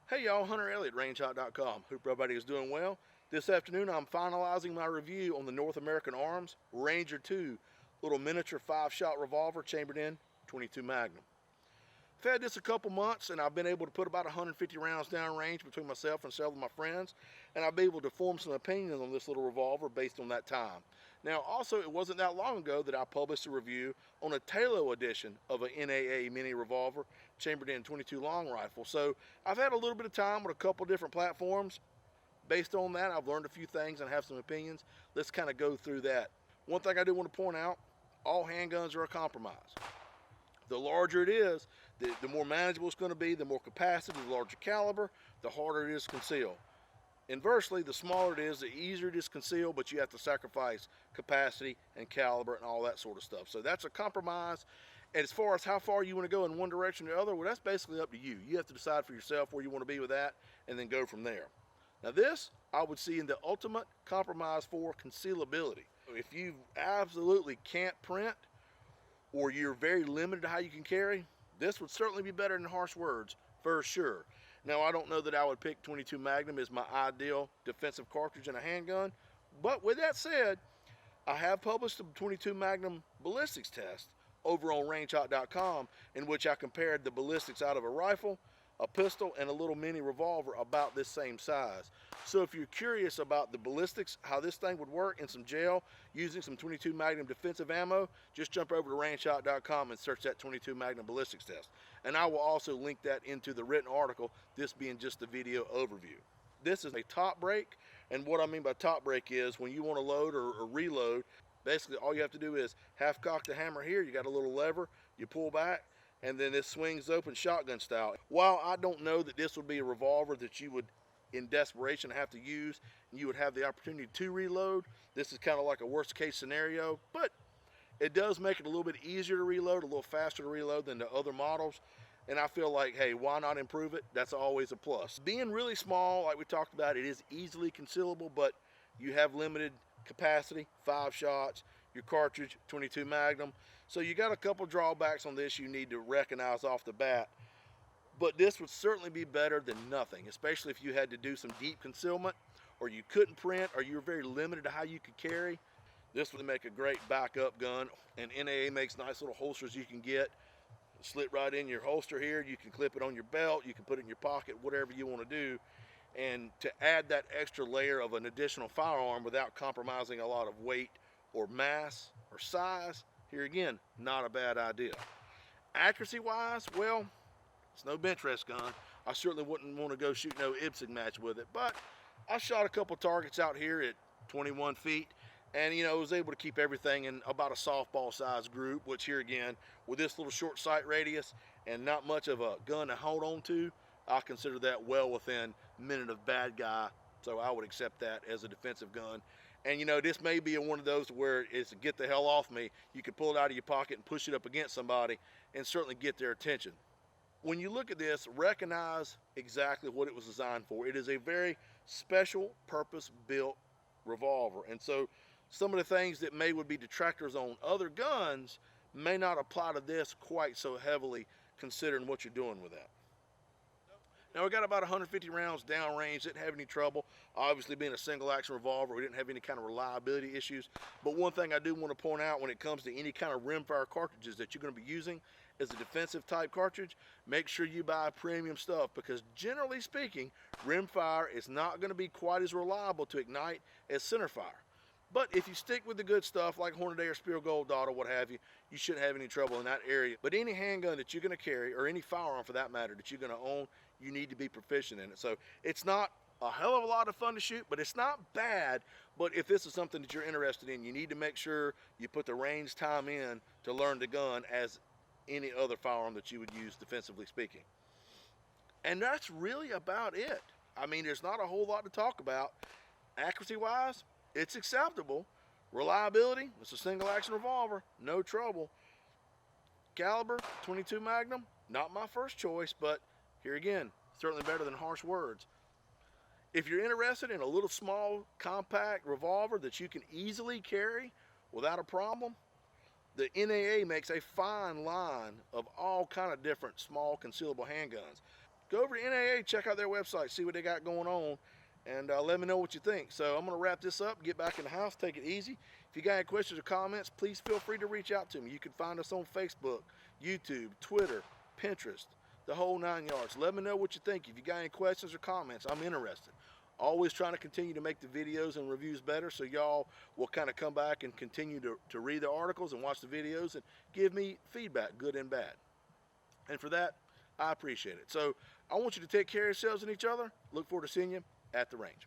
Hey y'all, Hunter Elliott, rangehot.com. Hope everybody is doing well. This afternoon I'm finalizing my review on the North American Arms Ranger 2 little miniature 5-shot revolver chambered in 22 Magnum. I've had this a couple months and I've been able to put about 150 rounds downrange between myself and several of my friends, and I've been able to form some opinions on this little revolver based on that time. Now also, it wasn't that long ago that I published a review on a Talo edition of an NAA mini revolver chambered in 22 long rifle. So I've had a little bit of time with a couple different platforms. Based on that, I've learned a few things and have some opinions. Let's kind of go through that. One thing I do want to point out, all handguns are a compromise. The larger it is, the more manageable it's going to be, the more capacity, the larger caliber, the harder it is to conceal. Inversely, the smaller it is, the easier it is to conceal, but you have to sacrifice capacity and caliber and all that sort of stuff. So that's a compromise. And as far as how far you want to go in one direction or the other, well, that's basically up to you. You have to decide for yourself where you want to be with that and then go from there. Now this, I would see in the ultimate compromise for concealability. If you absolutely can't print, or you're very limited to how you can carry, this would certainly be better than harsh words, for sure. Now, I don't know that I would pick 22 Magnum as my ideal defensive cartridge in a handgun, but with that said, I have published a 22 Magnum ballistics test over on rangehot.com in which I compared the ballistics out of a rifle, a pistol, and a little mini revolver about this same size. So if you're curious about the ballistics, how this thing would work in some gel using some 22 Magnum defensive ammo, just jump over to rangehot.com and search that 22 Magnum ballistics test. And I will also link that into the written article, this being just the video overview. This is a top break, and what I mean by top break is when you want to load or reload, basically all you have to do is half cock the hammer here, you got a little lever, you pull back, and then this swings open shotgun style. While I don't know that this would be a revolver that you would in desperation have to use and you would have the opportunity to reload, this is kind of like a worst case scenario, but it does make it a little bit easier to reload, a little faster to reload than the other models. And I feel like, hey, why not improve it? That's always a plus. Being really small, like we talked about, it is easily concealable, but you have limited capacity, 5 shots, your cartridge, 22 Magnum. So you got a couple drawbacks on this you need to recognize off the bat. But this would certainly be better than nothing, especially if you had to do some deep concealment, or you couldn't print, or you were very limited to how you could carry. This would make a great backup gun, and NAA makes nice little holsters you can get. Slit right in your holster here, you can clip it on your belt, you can put it in your pocket, whatever you want to do. And to add that extra layer of an additional firearm without compromising a lot of weight or mass or size, here again, not a bad idea. Accuracy wise, well, it's no bench rest gun. I certainly wouldn't want to go shoot no Ibsen match with it, but I shot a couple targets out here at 21 feet, and was able to keep everything in about a softball size group, which here again, with this little short sight radius and not much of a gun to hold on to, I consider that well within minute of bad guy, so I would accept that as a defensive gun. And this may be one of those where it's get the hell off me. You can pull it out of your pocket and push it up against somebody and certainly get their attention. When you look at this, recognize exactly what it was designed for. It is a very special purpose built revolver, and so some of the things that would be detractors on other guns may not apply to this quite so heavily, considering what you're doing with that. Now we got about 150 rounds downrange, didn't have any trouble. Obviously being a single action revolver, we didn't have any kind of reliability issues. But one thing I do want to point out when it comes to any kind of rimfire cartridges that you're going to be using as a defensive type cartridge, make sure you buy premium stuff, because generally speaking, rimfire is not going to be quite as reliable to ignite as centerfire. But if you stick with the good stuff like Hornady or Spear Gold Dot or what have you, you shouldn't have any trouble in that area. But any handgun that you're going to carry, or any firearm for that matter that you're going to own, you need to be proficient in it. So it's not a hell of a lot of fun to shoot, but it's not bad. But if this is something that you're interested in, you need to make sure you put the range time in to learn the gun as any other firearm that you would use defensively speaking. And that's really about it. I mean, there's not a whole lot to talk about. Accuracy wise, it's acceptable. Reliability, it's a single action revolver, no trouble. Caliber, 22 Magnum, not my first choice, but here again, certainly better than harsh words. If you're interested in a little small compact revolver that you can easily carry without a problem, the NAA makes a fine line of all kind of different small concealable handguns. go over to NAA, check out their website, see what they got going on, and let me know what you think. So I'm going to wrap this up, get back in the house, take it easy. If you got any questions or comments, please feel free to reach out to me. You can find us on Facebook, YouTube, Twitter, Pinterest, the whole 9 yards. Let me know what you think. If you got any questions or comments, I'm interested. Always trying to continue to make the videos and reviews better, so y'all will kind of come back and continue to read the articles and watch the videos and give me feedback, good and bad. And for that, I appreciate it. So I want you to take care of yourselves and each other. Look forward to seeing you at the range.